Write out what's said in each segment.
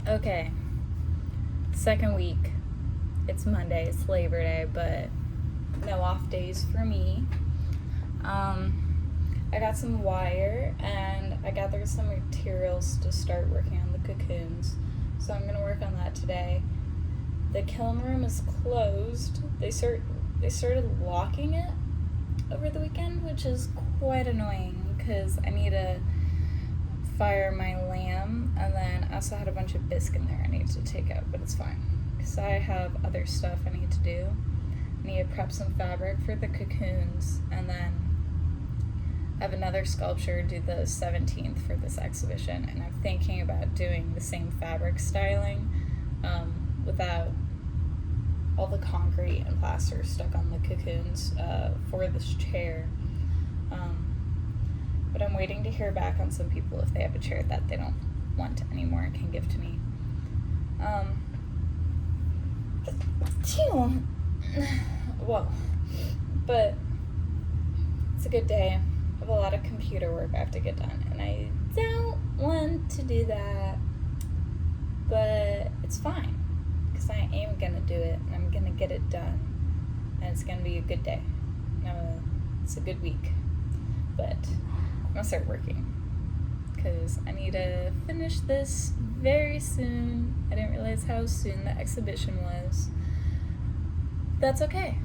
Okay, second week. It's Monday, it's Labor Day, but no off days for me. I got some wire and I gathered some materials to start working on the cocoons. So I'm gonna work on that today. The kiln room is closed. They started locking it over the weekend, which is quite annoying because I need to fire my lamb, and then I also had a bunch of bisque in there I need to take out, but it's fine because I have other stuff I need to do. I need to prep some fabric for the cocoons, and then I have another sculpture due the 17th for this exhibition, and I'm thinking about doing the same fabric styling without all the concrete and plaster stuck on the cocoons for this chair. But I'm waiting to hear back on some people if they have a chair that they don't want anymore and can give to me. Well, but it's a good day. I have a lot of computer work I have to get done, and I don't want to do that, but it's fine, because I am gonna do it, and I'm gonna get it done, and it's gonna be a good day. It's a good week, but I'm gonna start working because I need to finish this very soon. I didn't realize how soon the exhibition was. That's okay,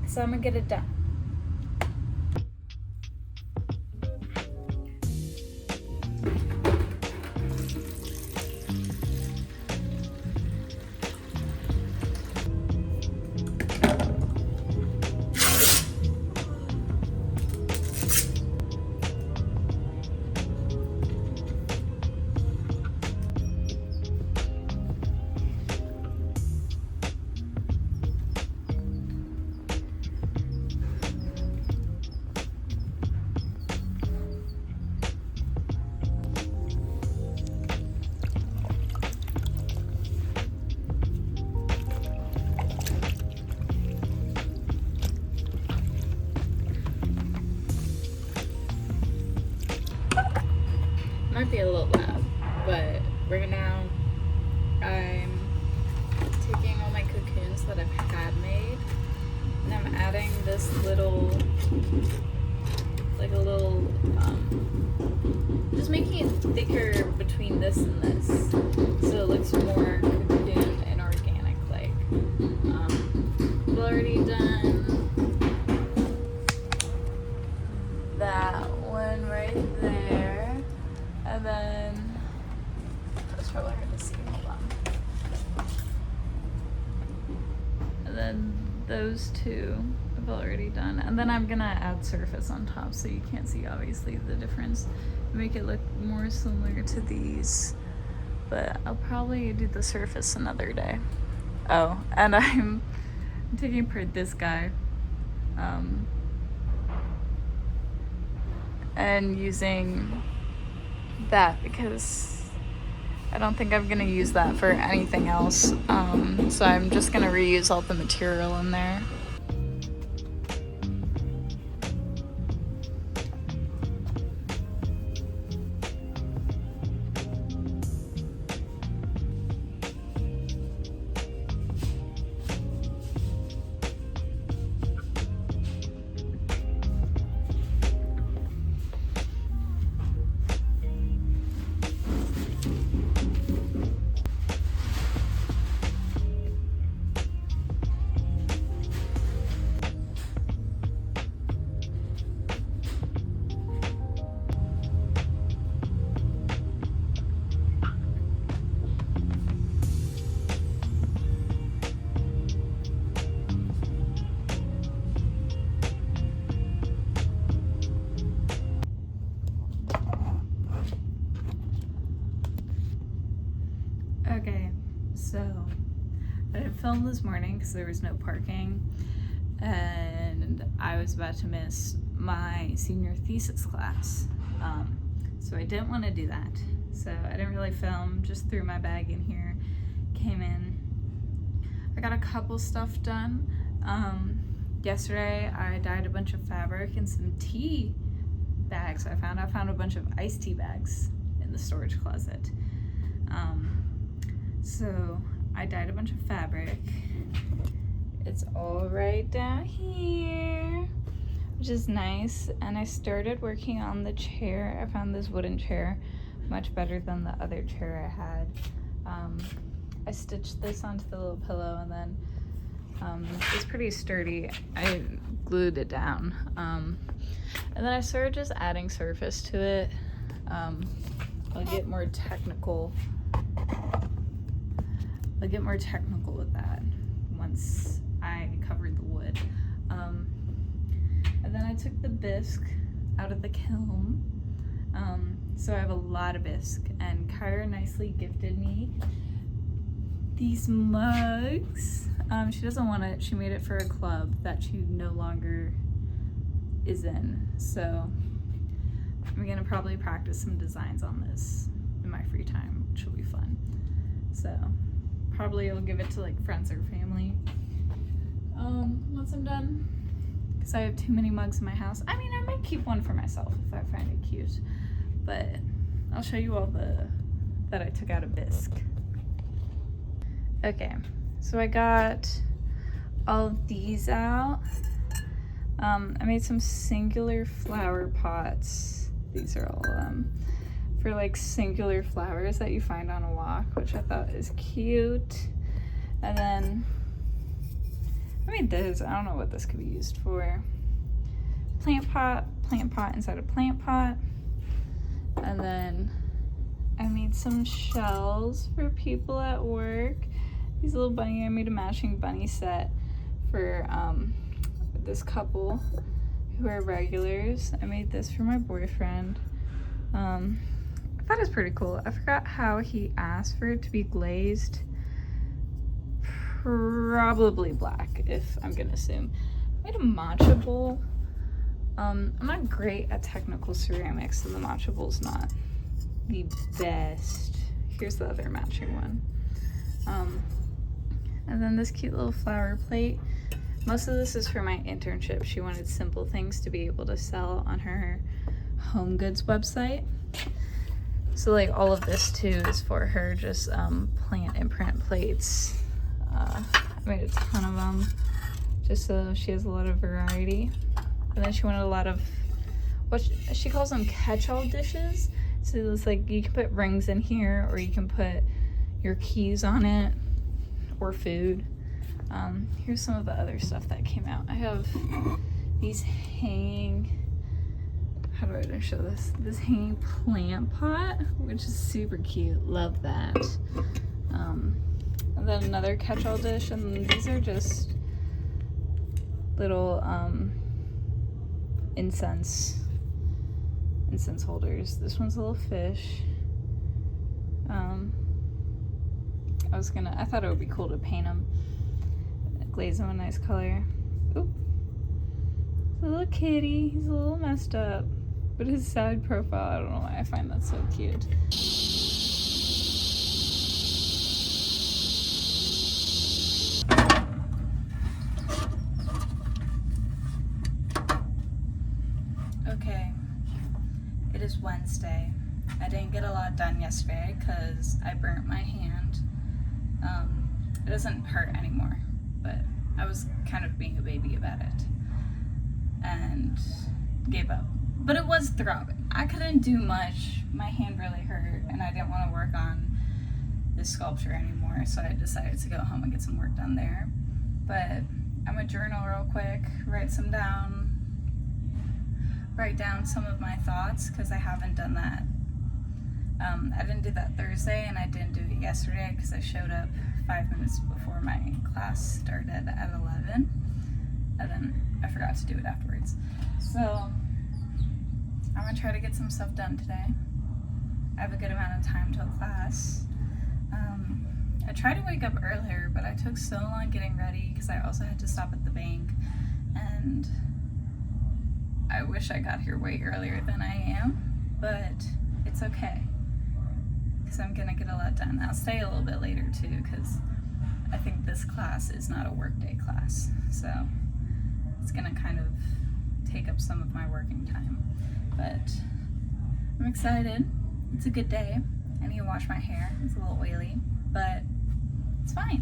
so I'm gonna get it done. Might be a little loud, but right now I'm taking all my cocoons that I've had made, and I'm adding this little, just making it thicker between this and this, so it looks more cocoon and organic like. I've already done that one right there. And then, that's probably hard to see, hold on. And then those two I've already done. And then I'm gonna add surface on top so you can't see obviously the difference. Make it look more similar to these. But I'll probably do the surface another day. Oh, and I'm taking apart this guy. And using that because I don't think I'm gonna use that for anything else, so I'm just gonna reuse all the material in there. Okay, so I didn't film this morning because there was no parking, and I was about to miss my senior thesis class, so I didn't want to do that. So I didn't really film, just threw my bag in here, came in. I got a couple stuff done. Yesterday I dyed a bunch of fabric and some tea bags I found a bunch of iced tea bags in the storage closet. So I dyed a bunch of fabric. It's all right down here, which is nice. And I started working on the chair. I found this wooden chair much better than the other chair I had. I stitched this onto the little pillow, and then it's pretty sturdy. I glued it down. And then I started just adding surface to it. I'll get more technical. I'll get more technical with that once I covered the wood. And then I took the bisque out of the kiln. So I have a lot of bisque, and Kyra nicely gifted me these mugs. She doesn't want it. She made it for a club that she no longer is in. So I'm gonna probably practice some designs on this in my free time, which will be fun. So probably I'll give it to like friends or family once I'm done, because I have too many mugs in my house. I mean, I might keep one for myself if I find it cute, but I'll show you all that I took out of bisque. Okay, so I got all of these out. I made some singular flower pots. These are all of them for like singular flowers that you find on a walk, which I thought is cute. And then I made this. I don't know what this could be used for. Plant pot inside a plant pot. And then I made some shells for people at work. These little bunny, I made a matching bunny set for this couple who are regulars. I made this for my boyfriend. I thought it was pretty cool. I forgot how he asked for it to be glazed. Probably black, if I'm gonna assume. I made a matcha bowl. I'm not great at technical ceramics, and the matcha bowl's not the best. Here's the other matching one. And then this cute little flower plate. Most of this is for my internship. She wanted simple things to be able to sell on her home goods website. So like all of this too is for her, just plant and print plates. I made a ton of them just so she has a lot of variety. And then she wanted a lot of what she calls them catch-all dishes. So it's like you can put rings in here, or you can put your keys on it, or food. Here's some of the other stuff that came out. I have these hanging, how do I show this? This hanging plant pot, which is super cute. Love that. And then another catch-all dish, and these are just little incense holders. This one's a little fish. I thought it would be cool to paint them, glaze them a nice color. Oop. A little kitty. He's a little messed up, but his side profile, I don't know why I find that so cute. Okay, it is Wednesday. I didn't get a lot done yesterday because I burnt my hand. It doesn't hurt anymore, but I was kind of being a baby about it and gave up. But it was throbbing. I couldn't do much. My hand really hurt, and I didn't want to work on this sculpture anymore, so I decided to go home and get some work done there. But I'm gonna journal real quick, write down some of my thoughts, because I haven't done that. I didn't do that Thursday, and I didn't do it yesterday because I showed up 5 minutes before my class started at 11, and then I forgot to do it afterwards. So I'm gonna try to get some stuff done today. I have a good amount of time till class. I tried to wake up earlier, but I took so long getting ready because I also had to stop at the bank, and I wish I got here way earlier than I am, but it's okay because I'm gonna get a lot done. I'll stay a little bit later too because I think this class is not a workday class, so it's gonna kind of take up some of my working time. But I'm excited. It's a good day. I need to wash my hair. It's a little oily. but it's fine.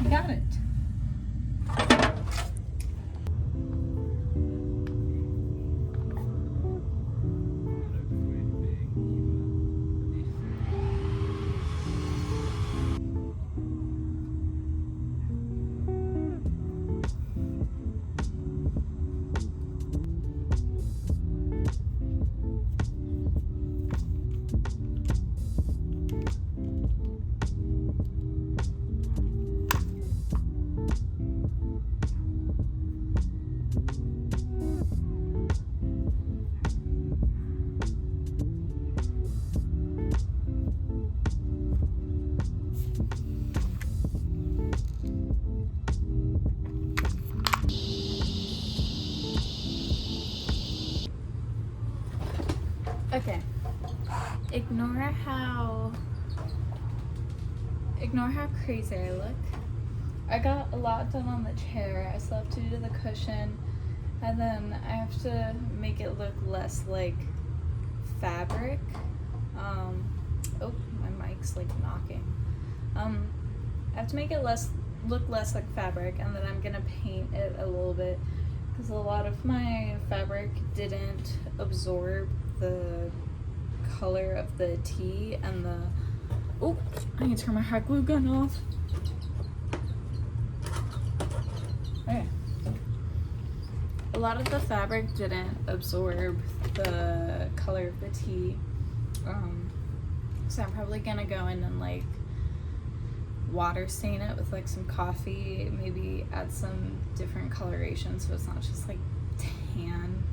We got it. Okay. Ignore how crazy I look. I got a lot done on the chair. I still have to do the cushion, and then I have to make it look less like fabric. Oh, my mic's like knocking. I have to make it look less like fabric, and then I'm gonna paint it a little bit because a lot of my fabric didn't absorb the color of the tee and the I need to turn my hot glue gun off. Okay. A lot of the fabric didn't absorb the color of the tee, so I'm probably gonna go in and like water stain it with like some coffee, maybe add some different coloration so it's not just like tan,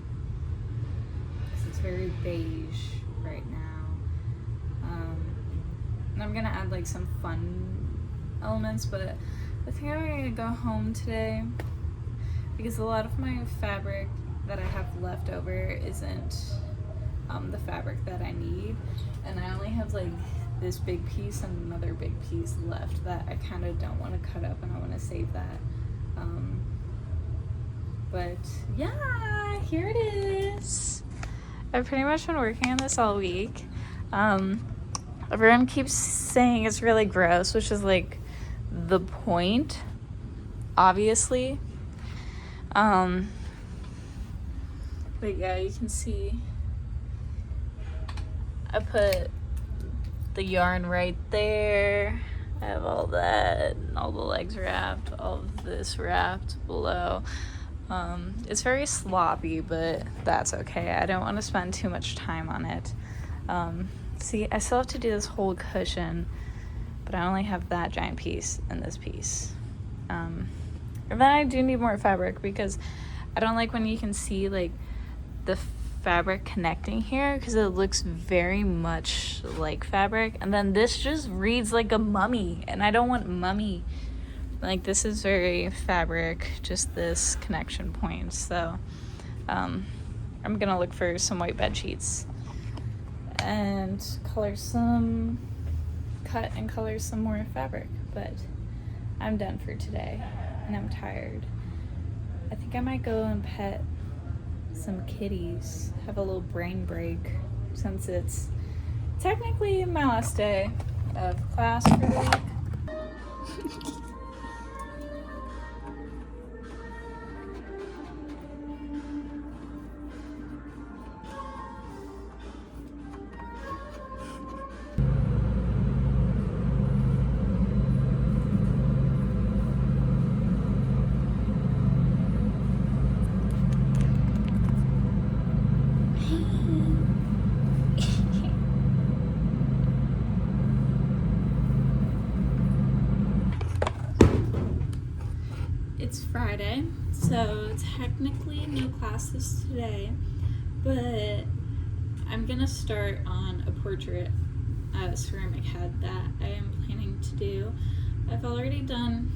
because it's very beige right now. And I'm gonna add like some fun elements, but I think I'm gonna go home today because a lot of my fabric that I have left over isn't the fabric that I need, and I only have like this big piece and another big piece left that I kind of don't want to cut up, and I want to save that. But yeah, here it is. I've pretty much been working on this all week. Everyone keeps saying it's really gross, which is like the point, obviously. But yeah, you can see I put the yarn right there. I have all that, all the legs wrapped, all of this wrapped below. It's very sloppy, but that's okay. I don't want to spend too much time on it. See, I still have to do this whole cushion, but I only have that giant piece and this piece. And then I do need more fabric because I don't like when you can see like the fabric connecting here, because it looks very much like fabric, and then this just reads like a mummy, and I don't want mummy. Like, this is very fabric, just this connection point. So I'm gonna look for some white bed sheets and cut and color some more fabric. But I'm done for today and I'm tired. I think I might go and pet some kitties, have a little brain break, since it's technically my last day of class for the week. It's Friday, so technically no classes today, but I'm gonna start on a portrait ceramic head that I am planning to do. I've already done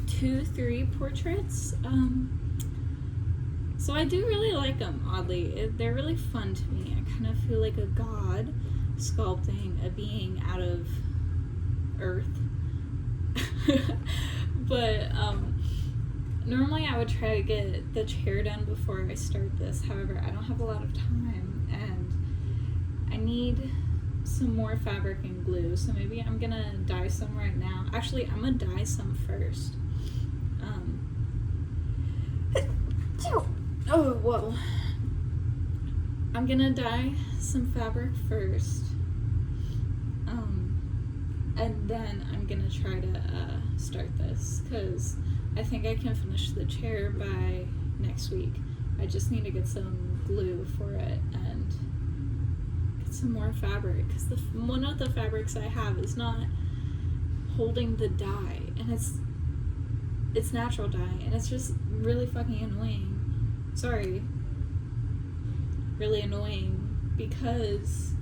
2-3 portraits, so I do really like them, oddly. They're really fun to me. I kind of feel like a god sculpting a being out of earth. But normally I would try to get the chair done before I start this. However, I don't have a lot of time, and I need some more fabric and glue, so maybe I'm gonna dye some right now. Actually, I'm gonna dye some first. Oh, whoa. I'm gonna dye some fabric first. And then I'm gonna try to start this, because I think I can finish the chair by next week. I just need to get some glue for it and get some more fabric, because one of the fabrics I have is not holding the dye, and it's natural dye, and it's just really fucking annoying. Sorry. Really annoying, because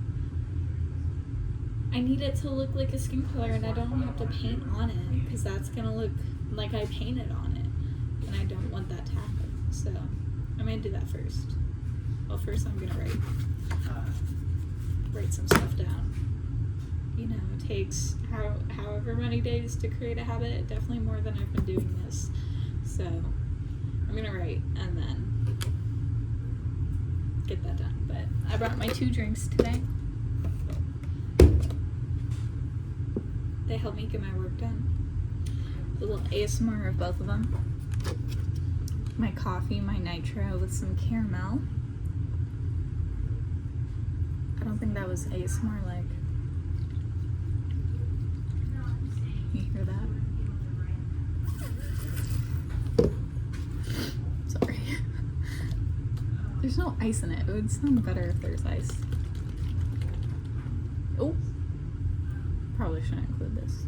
I need it to look like a skin color, and I don't have to paint on it, because that's gonna look like I painted on it, and I don't want that to happen. So I'm gonna do that first. Well, first I'm gonna write some stuff down. You know, it takes however many days to create a habit, definitely more than I've been doing this. So I'm gonna write and then get that done. But I brought my 2 drinks today. They help me get my work done. A little ASMR of both of them. My coffee, my nitro with some caramel. I don't think that was ASMR like. You hear that? Sorry. There's no ice in it. It would sound better if there's ice. Oh. Probably shouldn't include this.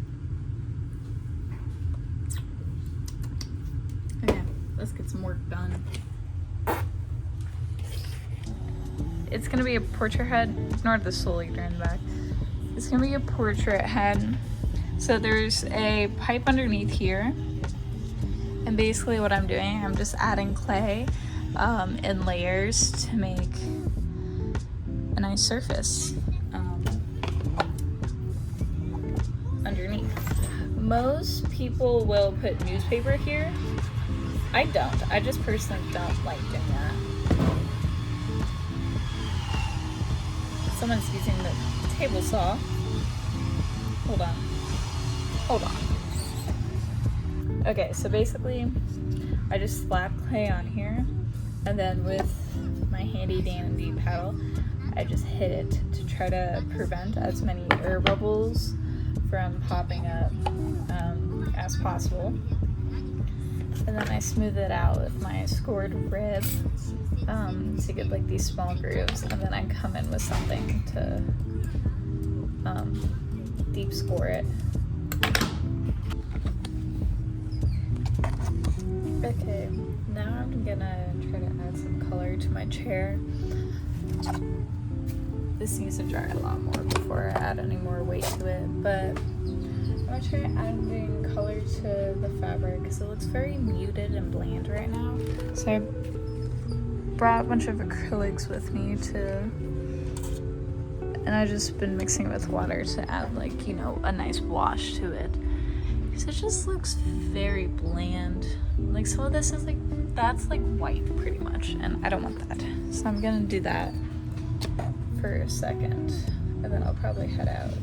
Okay, let's get some work done. It's gonna be a portrait head. Ignore the soul eater in the back. It's gonna be a portrait head. So there's a pipe underneath here. And basically what I'm doing, I'm just adding clay in layers to make a nice surface. Underneath. Most people will put newspaper here. I don't. I just personally don't like doing that. Someone's using the table saw. Hold on. Okay, so basically I just slap clay on here, and then with my handy dandy paddle I just hit it to try to prevent as many air bubbles from popping up as possible. And then I smooth it out with my scored rib to get like these small grooves, and then I come in with something to deep score it. Okay, now I'm gonna try to add some color to my chair. This needs to dry a lot more before I add any more weight to it, but I'm gonna try adding color to the fabric because it looks very muted and bland right now. So I brought a bunch of acrylics with me and I just been mixing it with water to add like, you know, a nice wash to it. Because it just looks very bland. Like some of this is like, that's like white pretty much, and I don't want that. So I'm gonna do that for a second, and then I'll probably head out.